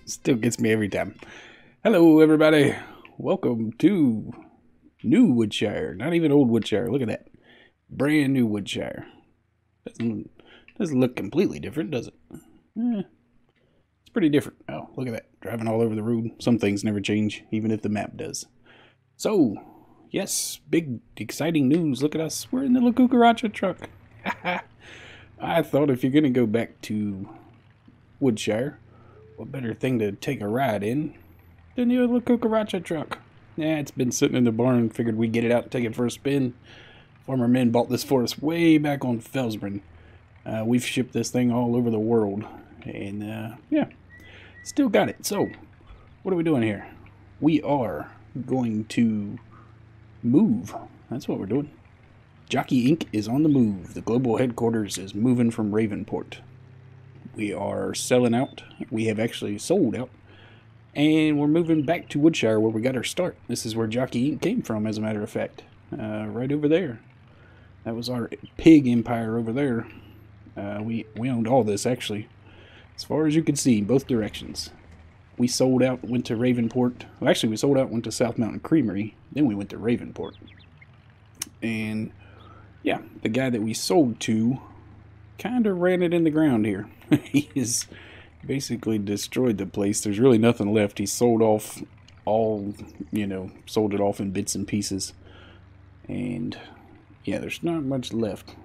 Still gets me every time. Hello, everybody. Welcome to new Woodshire. Not even old Woodshire. Look at that. Brand new Woodshire. Doesn't look completely different, does it? It's pretty different. Oh, look at that. Driving all over the road. Some things never change, even if the map does. So, yes, big, exciting news. Look at us. We're in the La Cucaracha truck. I thought if you're going to go back to Woodshire, what better thing to take a ride in than the La Cucaracha truck? Yeah, it's been sitting in the barn. Figured we'd get it out and take it for a spin. Farmer men bought this for us way back on Felsbrun. We've shipped this thing all over the world. And, yeah, still got it. So, what are we doing here? We are going to move. That's what we're doing. Jockey Inc. is on the move. The global headquarters is moving from Ravenport. We are selling out. We have actually sold out. And we're moving back to Woodshire where we got our start. This is where Jockey Inc. came from, as a matter of fact. Right over there. That was our pig empire over there. We owned all this, actually. As far as you can see, both directions. We sold out, went to Ravenport. Well, actually, we sold out, went to South Mountain Creamery. Then we went to Ravenport. And, yeah, the guy that we sold to kind of ran it in the ground here. He has basically destroyed the place. There's really nothing left. He sold off all, sold it off in bits and pieces. And, yeah, there's not much left.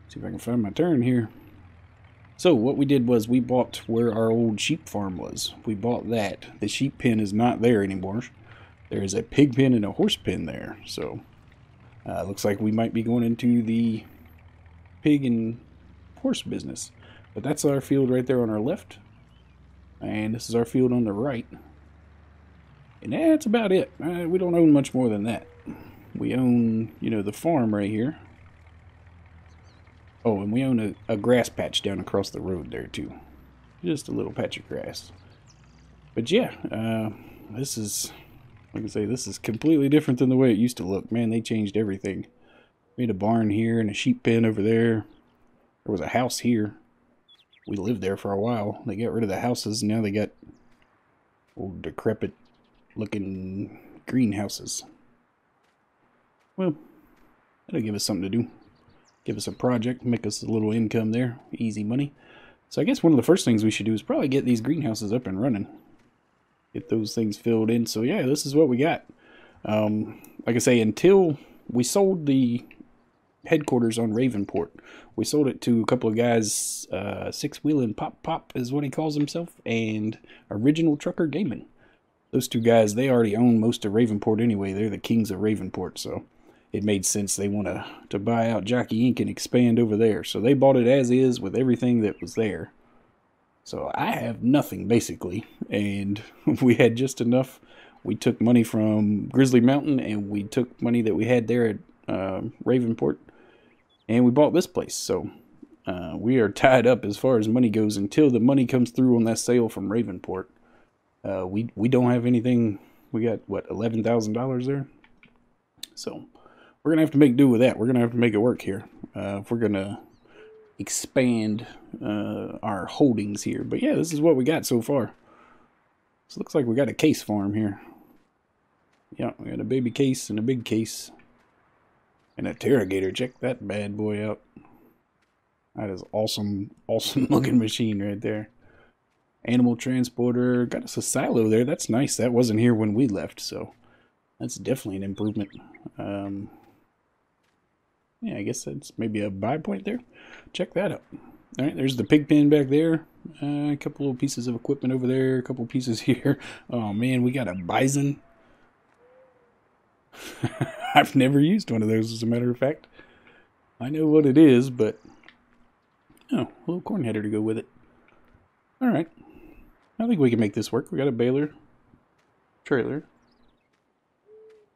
See if I can find my turn here. So, what we did was we bought where our old sheep farm was. We bought that. The sheep pen is not there anymore. There is a pig pen and a horse pen there. So, looks like we might be going into the pig and horse business. But that's our field right there on our left. And this is our field on the right. And that's about it. We don't own much more than that. We own, the farm right here. Oh, and we own a grass patch down across the road there too. Just a little patch of grass. But yeah, this is, like I say, this is completely different than the way it used to look. Man, they changed everything. Made a barn here and a sheep pen over there. There was a house here. We lived there for a while. They got rid of the houses, and now they got old decrepit looking greenhouses. Well, that'll give us something to do. Give us a project, make us a little income there. Easy money. So I guess one of the first things we should do is probably get these greenhouses up and running. Get those things filled in. So yeah, this is what we got. Like I say, until we sold the headquarters on Ravenport, we sold it to a couple of guys. Six Wheelin' Pop is what he calls himself, and Original Trucker Gaming. Those two guys, they already own most of Ravenport anyway. They're the kings of Ravenport, so it made sense they want to buy out Jockey Inc. and expand over there. So they bought it as is with everything that was there. So I have nothing, basically, and we had just enough. We took money from Grizzly Mountain, and we took money that we had there at Ravenport, and we bought this place. So we are tied up as far as money goes until the money comes through on that sale from Ravenport. We don't have anything. We got, what, $11,000 there? So we're going to have to make do with that. We're going to have to make it work here if we're going to expand our holdings here. But yeah, this is what we got so far. So it looks like we got a case farm here. Yeah, we got a baby case and a big case. And a Terragator. Check that bad boy out. That is awesome, awesome looking machine right there. Animal transporter. Got us a silo there. That's nice. That wasn't here when we left, so that's definitely an improvement. Yeah, I guess that's maybe a buy point there. Check that out. All right, there's the pig pen back there. A couple little pieces of equipment over there. A couple pieces here. Oh, man, we got a bison. I've never used one of those, as a matter of fact. I know what it is, but oh, a little corn header to go with it. All right. I think we can make this work. We got a baler, trailer,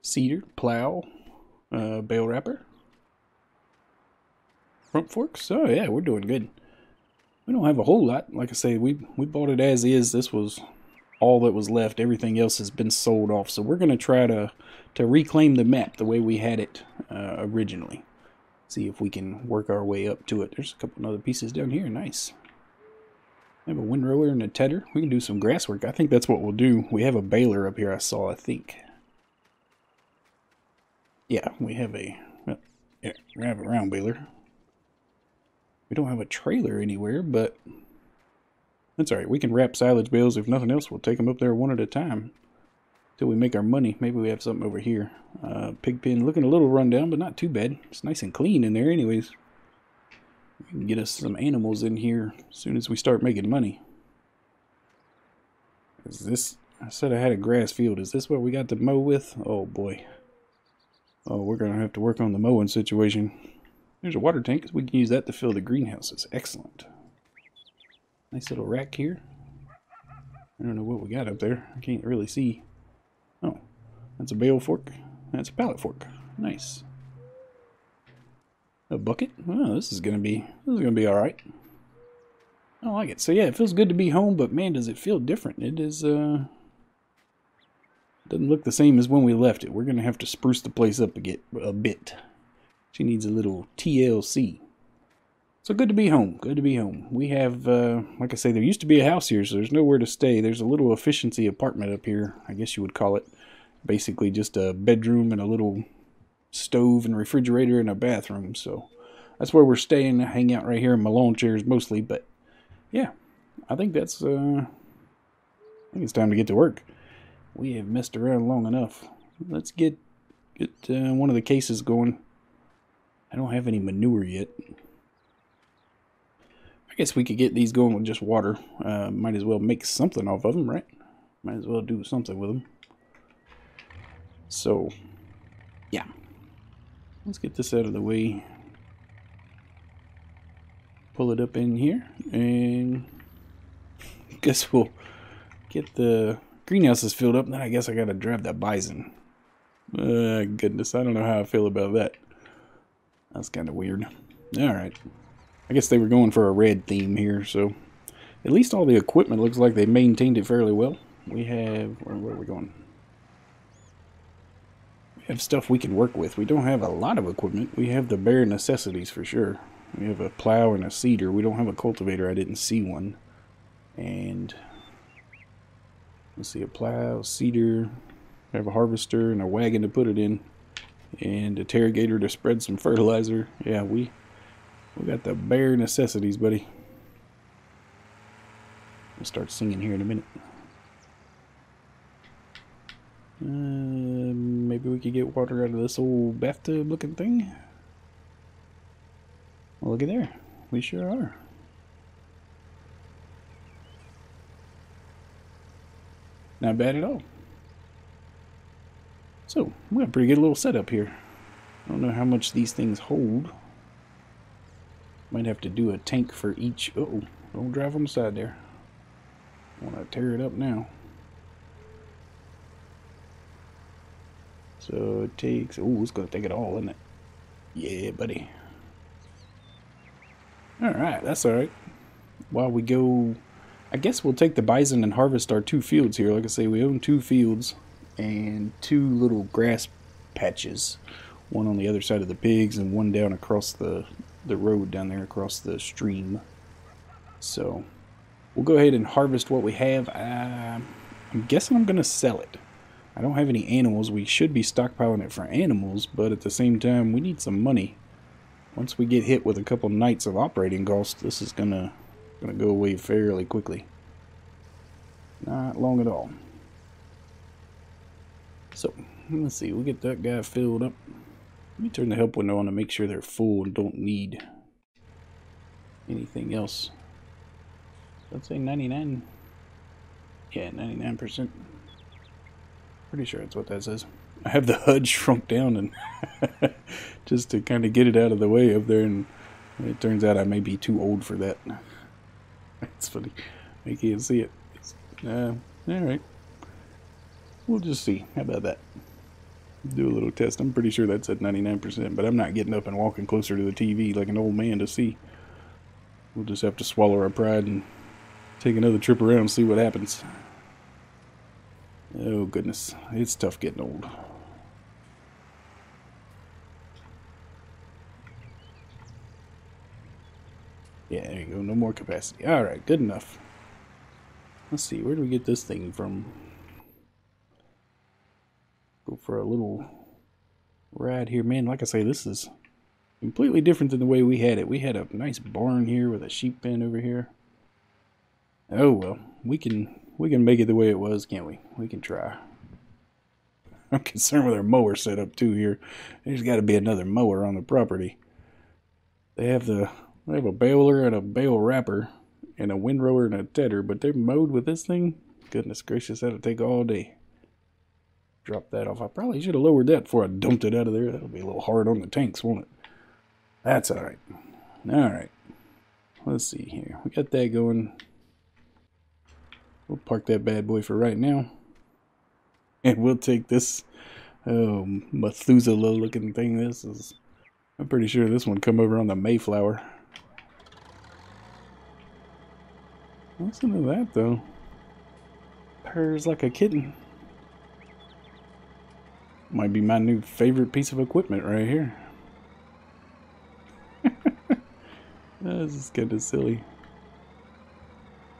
seeder, plow, bale wrapper, front forks. Oh yeah, we're doing good. We don't have a whole lot. Like I say, we bought it as is. This was all that was left. Everything else has been sold off. So we're going to try to reclaim the map the way we had it originally. See if we can work our way up to it. There's a couple other pieces down here. Nice. I have a windrower and a tedder. We can do some grass work. I think that's what we'll do. We have a baler up here I saw, I think. Yeah, we have a... Well, yeah, we have a round baler. We don't have a trailer anywhere, but... That's alright. We can wrap silage bales. If nothing else, we'll take them up there one at a time. Till we make our money. Maybe we have something over here. Pig pen looking a little run down, but not too bad. It's nice and clean in there anyways. We can get us some animals in here as soon as we start making money. Is this... I said I had a grass field. Is this what we got to mow with? Oh boy. Oh, we're going to have to work on the mowing situation. There's a water tank. We can use that to fill the greenhouses. Excellent. Nice little rack here. I don't know what we got up there. I can't really see. Oh, that's a bale fork. That's a pallet fork. Nice. A bucket. Oh, this is gonna be all right. I like it. So yeah, it feels good to be home, but man, does it feel different. It is doesn't look the same as when we left it. We're gonna have to spruce the place up a bit. She needs a little TLC. So good to be home. Good to be home. We have, like I say, there used to be a house here, so there's nowhere to stay. There's a little efficiency apartment up here, I guess you would call it. Basically just a bedroom and a little stove and refrigerator and a bathroom. So that's where we're staying. I hang out right here in my lawn chairs mostly, but yeah, I think that's, I think it's time to get to work. We have messed around long enough. Let's get one of the cases going. I don't have any manure yet. I guess we could get these going with just water. Might as well make something off of them, right? Might as well do something with them. So, yeah. Let's get this out of the way. Pull it up in here. And I guess we'll get the greenhouses filled up. And then I guess I got to drive that bison. Goodness, I don't know how I feel about that. That's kind of weird. Alright. I guess they were going for a red theme here, so at least all the equipment looks like they maintained it fairly well. We have, where are we going? We have stuff we can work with. We don't have a lot of equipment. We have the bare necessities for sure. We have a plow and a seeder. We don't have a cultivator. I didn't see one. And let's see, a plow, seeder, we have a harvester and a wagon to put it in, and a tarrigator to spread some fertilizer. Yeah, we got the bare necessities, buddy. We'll start singing here in a minute. Maybe we could get water out of this old bathtub looking thing. Well, look at there. We sure are. Not bad at all. So, we got a pretty good little setup here. I don't know how much these things hold. Might have to do a tank for each. Uh-oh, don't drive on the side there. I want to tear it up now. So it takes, oh, it's going to take it all, isn't it? Yeah, buddy. Alright, that's alright. While we go, I guess we'll take the bison and harvest our 2 fields here. Like I say, we own 2 fields and 2 little grass patches. One on the other side of the pigs and one down across the road down there across the stream. So we'll go ahead and harvest what we have. I'm guessing I'm going to sell it. I don't have any animals. We should be stockpiling it for animals, but at the same time, we need some money. Once we get hit with a couple nights of operating costs, this is gonna go away fairly quickly. Not long at all. So, let's see. We'll get that guy filled up. Let me turn the help window on to make sure they're full and don't need anything else. Let's say 99. Yeah, 99%. Pretty sure that's what that says. I have the HUD shrunk down and just to kind of get it out of the way up there, and it turns out I may be too old for that. It's funny. I can't see it. Alright. We'll just see. How about that? Do a little test. I'm pretty sure that's at 99%, but I'm not getting up and walking closer to the TV like an old man to see. We'll just have to swallow our pride and take another trip around and see what happens. Oh goodness, it's tough getting old. Yeah, there you go, no more capacity. Alright, good enough. Let's see, where do we get this thing from? Go for a little ride here. Man, like I say, this is completely different than the way we had it. We had a nice barn here with a sheep pen over here. Oh well, we can make it the way it was, can't we? We can try. I'm concerned with our mower setup too here. There's got to be another mower on the property. They have a baler and a bale wrapper and a windrower and a tedder, but they're mowed with this thing. Goodness gracious, that'll take all day. Drop that off. I probably should have lowered that before I dumped it out of there. That'll be a little hard on the tanks, won't it? That's all right. All right. Let's see here. We got that going. We'll park that bad boy for right now. And we'll take this Methuselah looking thing. I'm pretty sure this one come over on the Mayflower. Listen to that though. Purrs like a kitten. Might be my new favorite piece of equipment right here. This is kind of silly.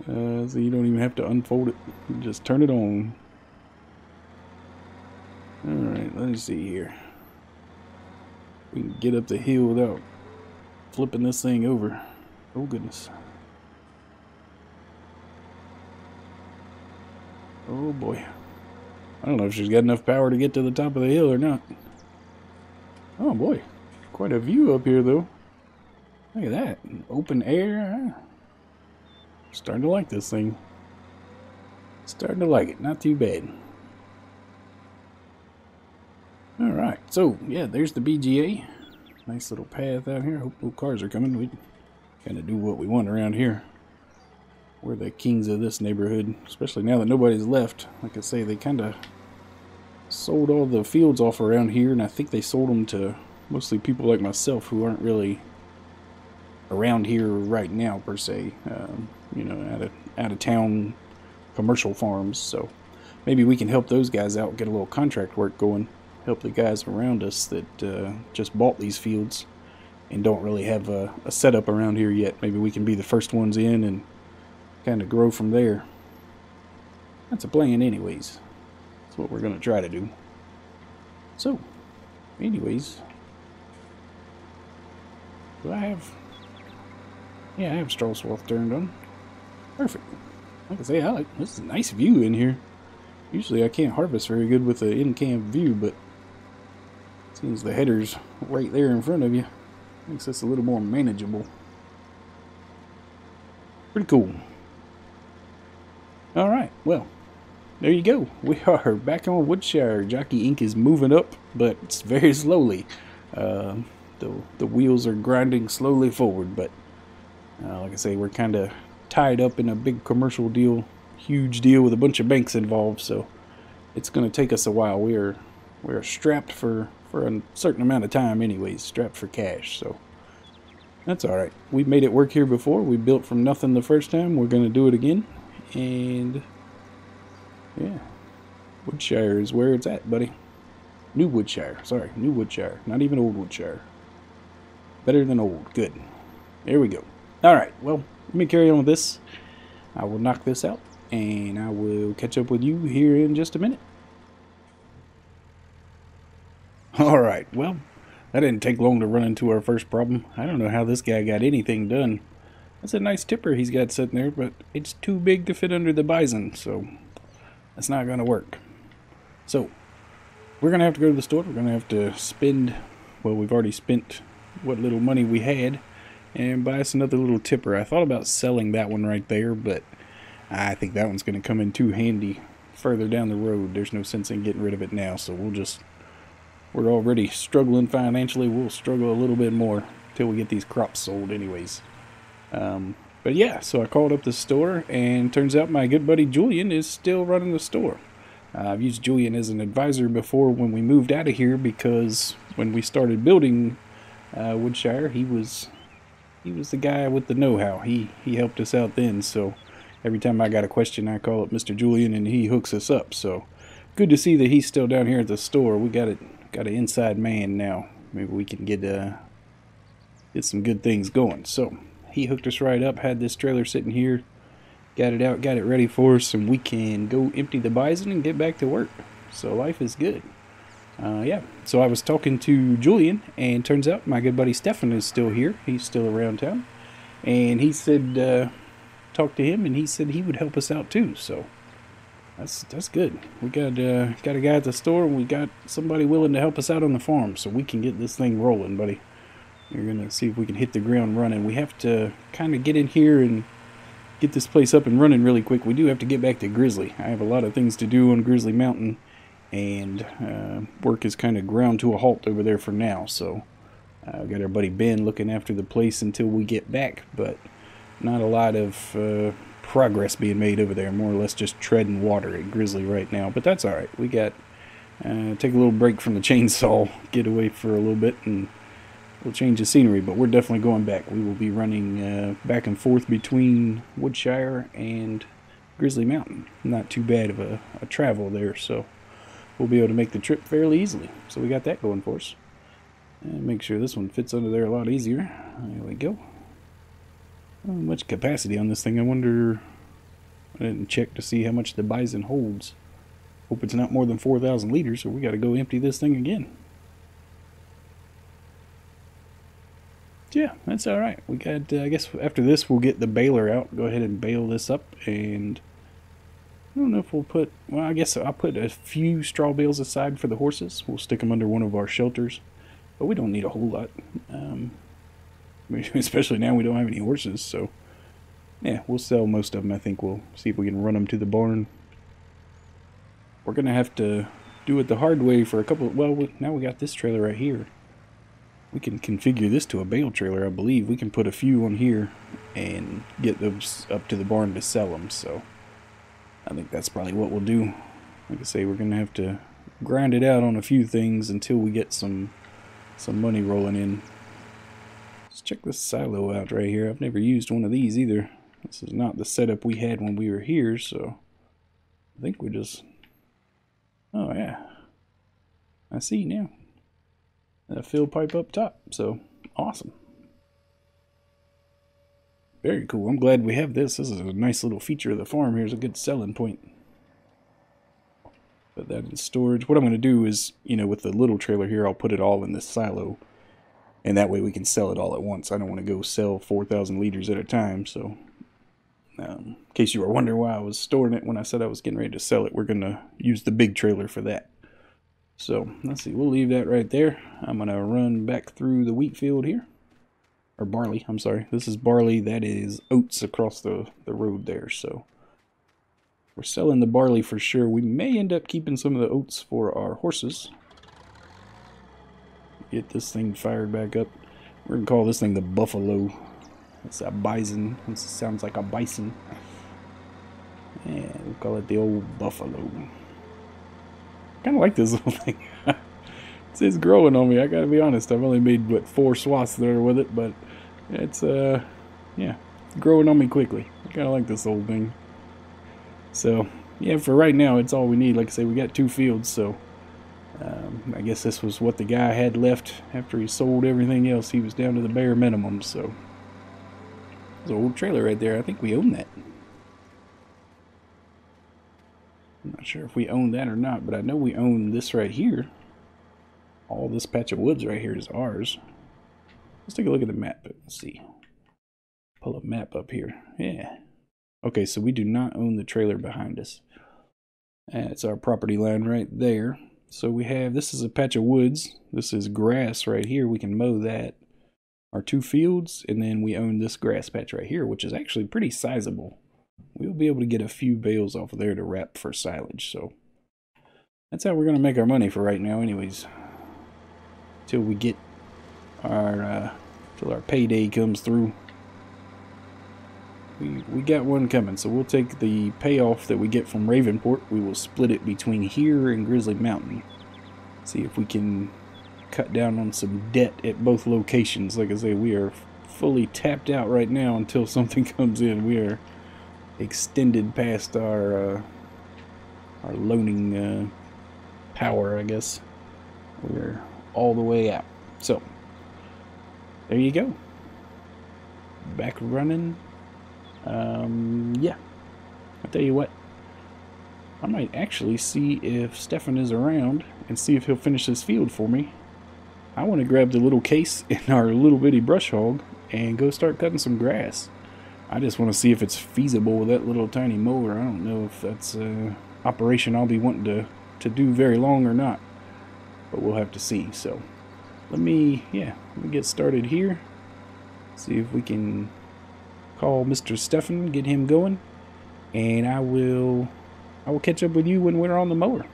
So you don't even have to unfold it. You just turn it on. Alright, let me see here. We can get up the hill without flipping this thing over. Oh goodness. Oh boy. I don't know if she's got enough power to get to the top of the hill or not. Oh boy. Quite a view up here though. Look at that. Open air. Starting to like this thing. Starting to like it. Not too bad. Alright. So, yeah, there's the BGA. Nice little path out here. Hope no cars are coming. We kind of do what we want around here. We're the kings of this neighborhood. Especially now that nobody's left. Like I say, they kind of sold all the fields off around here. And I think they sold them to mostly people like myself who aren't really around here right now per se, you know, out of town commercial farms. So maybe we can help those guys out, get a little contract work going, help the guys around us that just bought these fields and don't really have a setup around here yet. Maybe we can be the first ones in and kind of grow from there. That's a plan anyways. That's what we're going to try to do. So anyways, do I have... Yeah, I have straw swath turned on. Perfect. Like I say, this is a nice view in here. Usually I can't harvest very good with the in-cam view, but since the header's right there in front of you, makes this a little more manageable. Pretty cool. Alright, well, there you go. We are back on Woodshire. Jockey Ink is moving up, but it's very slowly. The wheels are grinding slowly forward, but like I say, we're kind of tied up in a big commercial deal, huge deal with a bunch of banks involved, so it's going to take us a while. We're strapped for a certain amount of time anyways, strapped for cash, so that's alright. We made it work here before. We built from nothing the first time. We're going to do it again, and yeah, Woodshire is where it's at, buddy. New Woodshire, sorry, New Woodshire, not even Old Woodshire. Better than old, good. There we go. Alright, well, let me carry on with this. I will knock this out, and I will catch up with you here in just a minute. Alright, well, that didn't take long to run into our first problem. I don't know how this guy got anything done. That's a nice tipper he's got sitting there, but it's too big to fit under the bison, so that's not going to work. So, we're going to have to go to the store. We're going to have to spend, well, we've already spent what little money we had, and buy us another little tipper. I thought about selling that one right there, but I think that one's going to come in too handy further down the road. There's no sense in getting rid of it now, so we're already struggling financially. We'll struggle a little bit more till we get these crops sold anyways. But yeah, so I called up the store, and turns out my good buddy Julian is still running the store. I've used Julian as an advisor before when we moved out of here, because when we started building Woodshire, he was the guy with the know-how. He helped us out then, so every time I got a question, I call up Mr. Julian, and he hooks us up. So good to see that he's still down here at the store. We got an inside man now. Maybe we can get some good things going. So he hooked us right up, had this trailer sitting here, got it out, got it ready for us, and we can go empty the bison and get back to work. So life is good. Yeah, so I was talking to Julian, and turns out my good buddy Stefan is still here. He's still around town. And he said, talk to him, and he said he would help us out too. So that's good. We got a guy at the store, and we got somebody willing to help us out on the farm, so we can get this thing rolling, buddy. We're gonna see if we can hit the ground running. We have to kind of get in here and get this place up and running really quick. We do have to get back to Grizzly. I have a lot of things to do on Grizzly Mountain, and work is kind of ground to a halt over there for now. So we got our buddy Ben looking after the place until we get back, but not a lot of progress being made over there. More or less just treading water at Grizzly right now, but that's all right. We got take a little break from the chainsaw, get away for a little bit, and we'll change the scenery. But we're definitely going back. We will be running back and forth between Woodshire and Grizzly Mountain. Not too bad of a travel there, so we'll be able to make the trip fairly easily. So we got that going for us. And make sure this one fits under there a lot easier. There we go. Not much capacity on this thing. I wonder, I didn't check to see how much the bison holds. Hope it's not more than 4,000 liters, or we got to go empty this thing again. Yeah, that's all right. We got, I guess after this we'll get the baler out. Go ahead and bale this up, and I don't know if we'll put, well, I guess I'll put a few straw bales aside for the horses. We'll stick them under one of our shelters, but we don't need a whole lot. Especially now we don't have any horses, so yeah, we'll sell most of them. I think we'll see if we can run them to the barn. We're gonna have to do it the hard way for a couple, well, now we got this trailer right here. We can configure this to a bale trailer, I believe. We can put a few on here and get those up to the barn to sell them, so I think that's probably what we'll do. Like I say, we're gonna have to grind it out on a few things until we get some money rolling in. Let's check this silo out right here. I've never used one of these either. This is not the setup we had when we were here, so I think we just, oh yeah, I see now. A fill pipe up top, so awesome. Very cool. I'm glad we have this. This is a nice little feature of the farm. Here's a good selling point. Put that in storage. What I'm going to do is, you know, with the little trailer here, I'll put it all in this silo, and that way we can sell it all at once. I don't want to go sell 4,000 liters at a time, so in case you were wondering why I was storing it when I said I was getting ready to sell it, we're going to use the big trailer for that. So, let's see, we'll leave that right there. I'm going to run back through the wheat field here. Or barley, I'm sorry. This is barley, that is oats across the road there. So, we're selling the barley for sure. We may end up keeping some of the oats for our horses. Get this thing fired back up. We're going to call this thing the Buffalo. It's a bison. It sounds like a bison. Yeah, we'll call it the old Buffalo. Kind of like this little thing. It's growing on me. I gotta be honest. I've only made what 4 swaths there with it, but it's yeah, it's growing on me quickly. I kind of like this old thing. So yeah, for right now, it's all we need. Like I say, we got 2 fields, so I guess this was what the guy had left after he sold everything else. He was down to the bare minimum. So there's an old trailer right there. I think we own that. I'm not sure if we own that or not, but I know we own this right here. All this patch of woods right here is ours. Let's take a look at the map. Let's see. Pull a map up here. Yeah. Okay, so we do not own the trailer behind us. It's our property line right there. So we have, this is a patch of woods. This is grass right here. We can mow that. Our 2 fields, and then we own this grass patch right here, which is actually pretty sizable. We'll be able to get a few bales off of there to wrap for silage, so that's how we're going to make our money for right now anyways. Till we get our, till our payday comes through. We got one coming, so we'll take the payoff that we get from Ravenport. We will split it between here and Grizzly Mountain. See if we can cut down on some debt at both locations. Like I say, we are fully tapped out right now until something comes in. We are extended past our loaning power, I guess. We're all the way out. So there you go. Back running. Yeah. tell you what, I might actually see if Stefan is around and see if he'll finish this field for me. I want to grab the little case in our little bitty brush hog and go start cutting some grass. I just want to see if it's feasible with that little tiny mower. I don't know if that's an operation I'll be wanting to do very long or not, but we'll have to see. So let me get started here. See if we can call Mr. Stefan, get him going, and I will catch up with you when we're on the mower,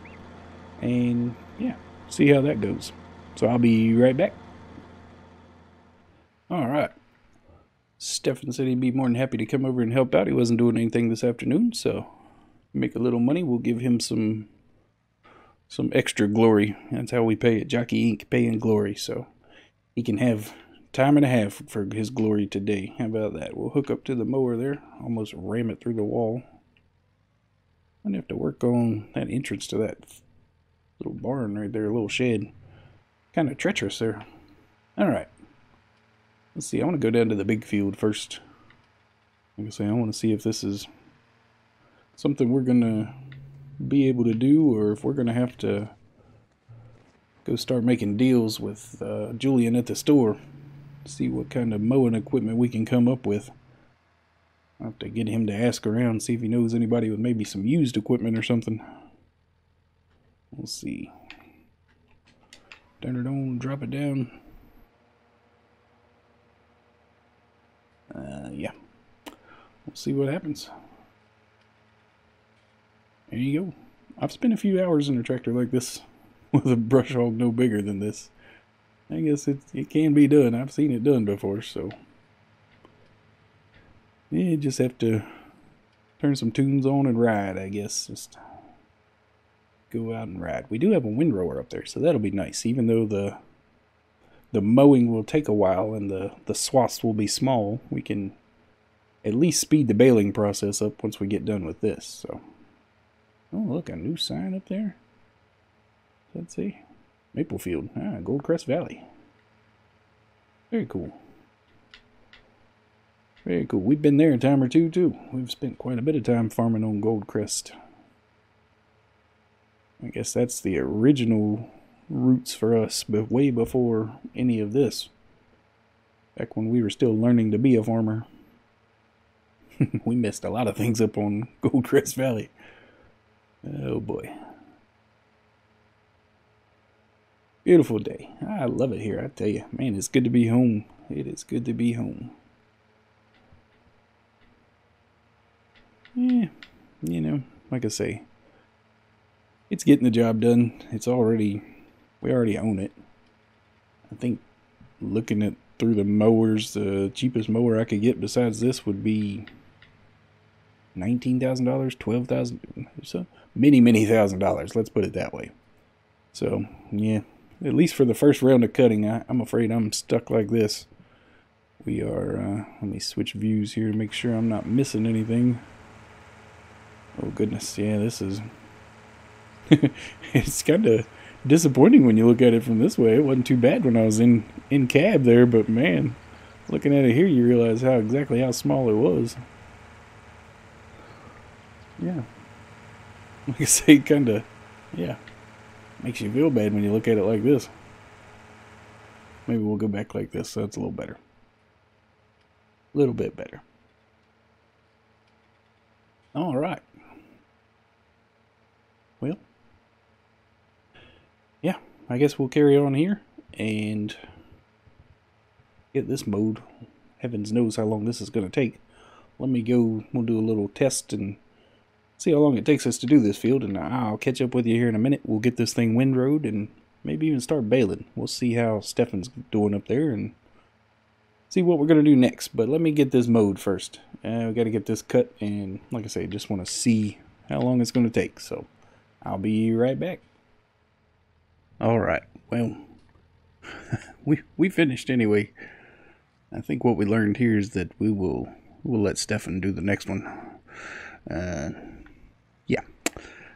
and yeah, see how that goes. So I'll be right back. All right. Stefan said he'd be more than happy to come over and help out. He wasn't doing anything this afternoon, so make a little money. We'll give him some extra glory. That's how we pay it. Jockey Inc. paying glory, so he can have time and a half for his glory today. How about that? We'll hook up to the mower there. Almost ram it through the wall. I'm gonna have to work on that entrance to that little barn right there, a little shed. Kind of treacherous there. Alright. Let's see, I want to go down to the big field first. Like I say, I want to see if this is something we're going to be able to do, or if we're going to have to go start making deals with Julian at the store. See what kind of mowing equipment we can come up with. I'll have to get him to ask around, see if he knows anybody with maybe some used equipment or something. We'll see. Turn it on, drop it down. Yeah. We'll see what happens. There you go. I've spent a few hours in a tractor like this with a brush hog no bigger than this. I guess it can be done. I've seen it done before, so yeah, you just have to turn some tunes on and ride, I guess. Just go out and ride. We do have a windrower up there, so that'll be nice. Even though the mowing will take a while and the swaths will be small, we can at least speed the baling process up once we get done with this. So, oh look, a new sign up there. Let's see, Maplefield, Goldcrest Valley. Very cool. Very cool. We've been there a time or two too. We've spent quite a bit of time farming on Goldcrest. I guess that's the original roots for us, but way before any of this. Back when we were still learning to be a farmer. We messed a lot of things up on Goldcrest Valley. Oh boy. Beautiful day. I love it here, I tell you. Man, it's good to be home. It is good to be home. Yeah, you know, like I say, it's getting the job done. We already own it. I think looking at through the mowers, the cheapest mower I could get besides this would be $19,000, $12,000, so many $1,000s. Let's put it that way. So yeah, at least for the first round of cutting, I'm afraid I'm stuck like this. We are. Let me switch views here to make sure I'm not missing anything. Oh goodness, yeah, this is. It's kind of disappointing when you look at it from this way. It wasn't too bad when I was in cab there, but man, looking at it here, you realize exactly how small it was. Yeah, like I say, kind of, yeah, makes you feel bad when you look at it like this. Maybe we'll go back like this, so it's a little better, a little bit better. All right. Well, yeah, I guess we'll carry on here and get this mowed. Heavens knows how long this is going to take. Let me go, we'll do a little test and see how long it takes us to do this field, and I'll catch up with you here in a minute. We'll get this thing windrowed and maybe even start baling. We'll see how Stefan's doing up there and see what we're going to do next. But let me get this mowed first. We got to get this cut, and like I say, just want to see how long it's going to take. So I'll be right back. All right. Well, we finished anyway. I think what we learned here is that we'll let Stefan do the next one. Yeah,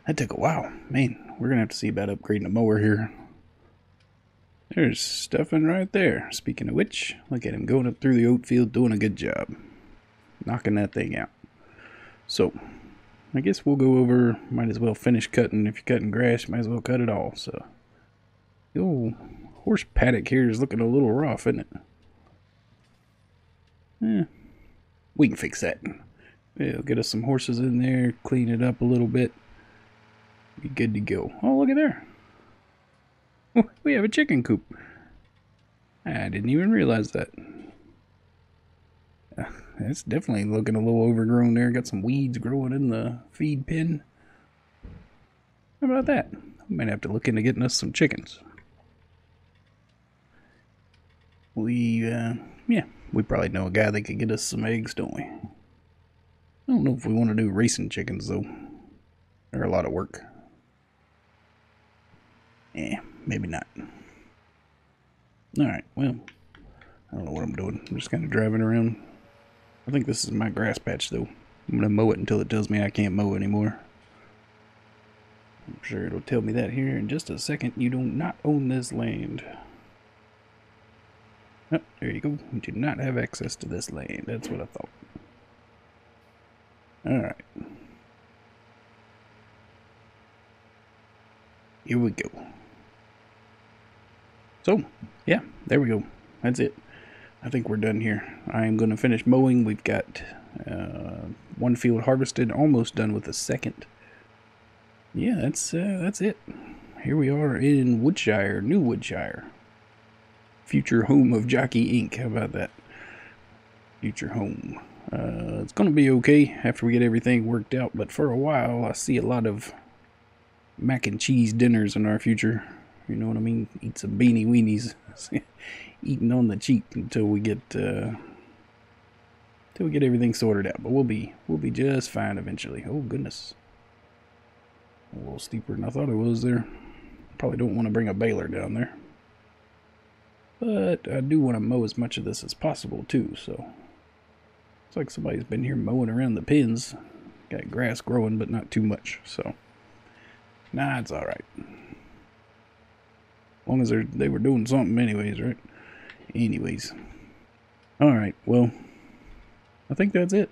that took a while. Man, we're gonna have to see about upgrading the mower here. There's Stefan right there. Speaking of which, look at him going up through the oat field, doing a good job, knocking that thing out. So I guess we'll go over, might as well finish cutting. If you're cutting grass, you might as well cut it all. So, the old horse paddock here is looking a little rough, isn't it? We can fix that. We'll get us some horses in there, clean it up a little bit. Be good to go. Oh, look at there. We have a chicken coop. I didn't even realize that. It's definitely looking a little overgrown there. Got some weeds growing in the feed pen. How about that? We might have to look into getting us some chickens. We probably know a guy that could get us some eggs, don't we? I don't know if we want to do racing chickens, though. They're a lot of work. Maybe not. Alright, well, I don't know what I'm doing. I'm just kind of driving around. I think this is my grass patch, though. I'm going to mow it until it tells me I can't mow anymore. I'm sure it'll tell me that here in just a second. You do not own this land. Oh, there you go. You do not have access to this land. That's what I thought. Alright. Here we go. So, yeah, there we go. That's it. I think we're done here. I am going to finish mowing. We've got one field harvested, almost done with the second. Yeah, that's it. Here we are in Woodshire, New Woodshire. Future home of Jockey Inc. How about that? Future home. It's going to be okay after we get everything worked out, but for a while I see a lot of mac and cheese dinners in our future. You know what I mean? Eat some beanie weenies. Eating on the cheap until we get everything sorted out. But we'll be just fine eventually. Oh goodness. A little steeper than I thought it was there. Probably don't want to bring a baler down there. But I do want to mow as much of this as possible too, so it's like somebody's been here mowing around the pins. Got grass growing, but not too much, so nah, it's alright. As long as they were doing something anyways, right? Anyways. Alright, well, I think that's it.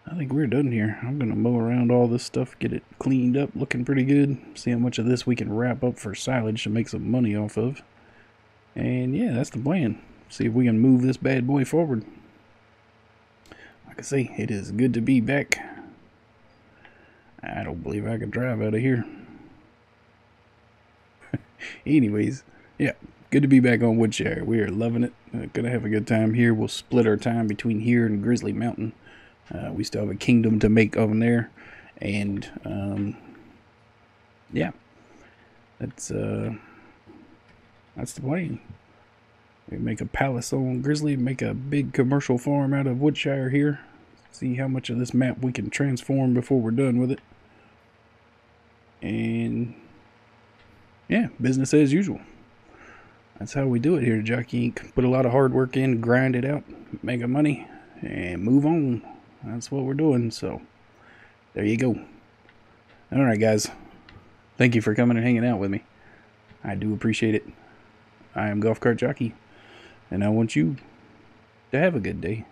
I think we're done here. I'm going to mow around all this stuff, get it cleaned up, looking pretty good. See how much of this we can wrap up for silage to make some money off of. And yeah, that's the plan. See if we can move this bad boy forward. Like I say, it is good to be back. I don't believe I could drive out of here. Anyways, yeah, good to be back on Woodshire. We are loving it. Gonna have a good time here. We'll split our time between here and Grizzly Mountain. We still have a kingdom to make over there. And, yeah, that's the plan. We make a palace on Grizzly, make a big commercial farm out of Woodshire here. See how much of this map we can transform before we're done with it. And yeah, business as usual. That's how we do it here at Jockey Inc. Put a lot of hard work in, grind it out, make our money, and move on. That's what we're doing, so there you go. Alright guys, thank you for coming and hanging out with me. I do appreciate it. I am Golf Cart Jockey, and I want you to have a good day.